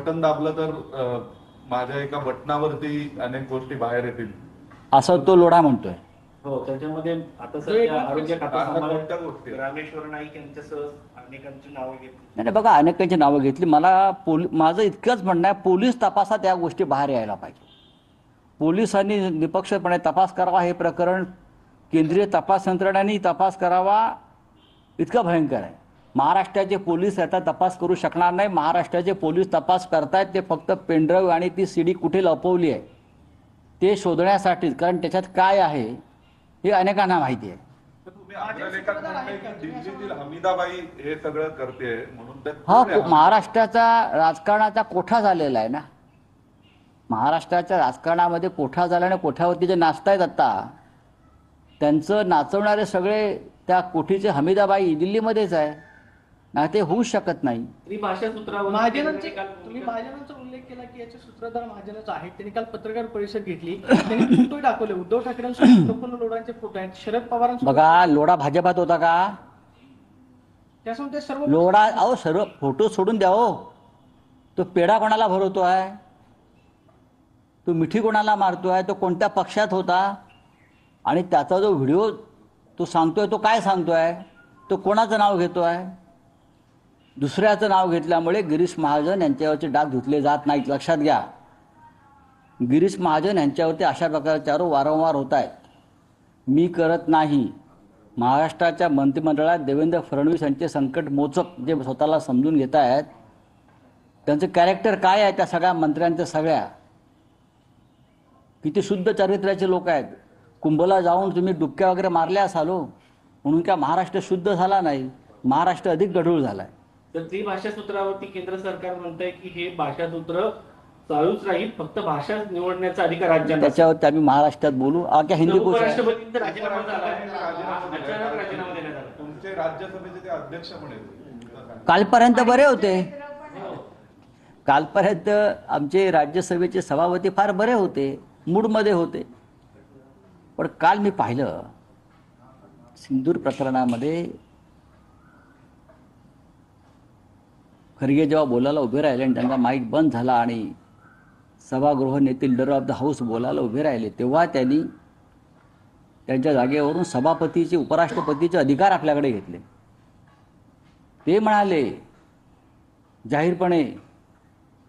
Button दाबलं तर माझ्या एका बटनावरती अनेक गोष्टी बाहेर येतील असं तो लोढा म्हणतोय. हो, त्याच्यामध्ये आता सध्या आरोग्य खातं आता कोणत्या सांभाळत गोष्टी रामेश्वर नाईक यांच्यासह अनेकांची नावं घेतली. नाही नाही, बघा अनेकांची नावं घेतली. मला माझं इतकंच म्हणणं आहे, पोलीस तपासात या गोष्टी बाहेर यायला पाहिजे. पोलिसांनी निपक्षपणे तपास करावा. हे प्रकरण केंद्रीय तपास यंत्रणांनी तपास करावा. इतकं भयंकर आहे. महाराष्ट्राचे पोलीस याचा तपास करू शकणार नाही. महाराष्ट्राचे पोलीस तपास करतायत ते फक्त पेनड्राईव्ह आणि ती सीडी कुठे लपवली आहे ते शोधण्यासाठीच. कारण त्याच्यात काय आहे हे अनेकांना माहिती आहे. तुम्ही आपल्या लेखात म्हणताय की दिल्लीतील हमीदाबाई हे सगळं करते म्हणून हा महाराष्ट्राचा राजकारणाचा कोठा झालेला आहे ना. महाराष्ट्राच्या राजकारणामध्ये कोठा झाला आणि कोठ्यावरती जे नाचतायत आता त्यांचं नाचवणारे सगळे त्या कोठीचे हमीदाबाई दिल्लीमध्येच आहे ना. ते होऊच शकत नाही. त्रिभाषा सूत्रावर तुम्ही महाजनांचा उल्लेख केला की याचे सूत्रधार महाजनच आहेत. त्यांनी काल पत्रकार परिषद घेतली. त्यांनी फोटो दाखवले. उद्धव ठाकरेंसोबत प्रफुल्ल लोढांचे फोटो आहेत. शरद पवारांसोबत बघा लोढा भाजपात होता का? त्यासमोर ते सर्व लोढा अहो सर्व फोटो सोडून द्या हो. तो पेढा कोणाला भरवतो आहे? तो मिठी कोणाला मारतो आहे? तो कोणत्या पक्षात होता? आणि त्याचा जो व्हिडिओ तो सांगतोय तो काय सांगतोय? तो कोणाचं नाव घेतो आहे? दुसऱ्याचं नाव घेतल्यामुळे गिरीश महाजन यांच्यावरचे डाग धुतले जात नाहीत. लक्षात घ्या. गिरीश महाजन यांच्यावरती अशा प्रकारचे आरोप वारंवार होत आहेत. मी करत नाही. महाराष्ट्राच्या मंत्रिमंडळात देवेंद्र फडणवीस यांचे संकट मोचक जे स्वतःला समजून घेत आहेत त्यांचं कॅरेक्टर काय आहे त्या सगळ्या मंत्र्यांच्या सगळ्या किती शुद्ध चारित्र्याचे लोक आहेत. कुंभला जाऊन तुम्ही डुबक्या वगैरे मारल्या असाल हो म्हणून काय महाराष्ट्र शुद्ध झाला नाही. महाराष्ट्र अधिक गढूळ झाला आहे. तर त्रिभाषा सूत्रावरती केंद्र सरकार म्हणतंय की हे भाषा सूत्र चालूच राहील. फक्त भाषा निवडण्याचा अधिकार राज्यांना. त्याच्यावरती आम्ही महाराष्ट्रात बोलू. क्या हिंदी कोश आहे? उपराष्ट्रपतींचा राजीनामा झाला आहे. अचानक राजीनामा देण्यात आला. तुमचे राज्यसभेचे ते अध्यक्ष म्हणे कालपर्यंत बरे होते. कालपर्यंत आमचे राज्यसभेचे सभापती फार बरे होते, मूडमध्ये होते. पण काल मी पाहिलं सिंदूर प्रकरणामध्ये खरगे जेव्हा बोलायला उभे राहिले आणि त्यांचा माईक बंद झाला आणि सभागृह नेते लीडर ऑफ द हाऊस बोलायला उभे राहिले तेव्हा त्यांनी त्यांच्या जागेवरून सभापतीचे उपराष्ट्रपतीचे अधिकार आपल्याकडे घेतले. ते म्हणाले जाहीरपणे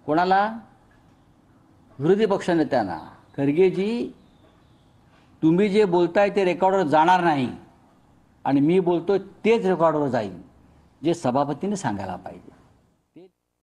कोणाला? विरोधी पक्षनेत्यांना, खरगेजी तुम्ही जे बोलताय ते रेकॉर्डवर जाणार नाही आणि मी बोलतोय तेच रेकॉर्डवर जाईल जे सभापतीने सांगायला पाहिजे.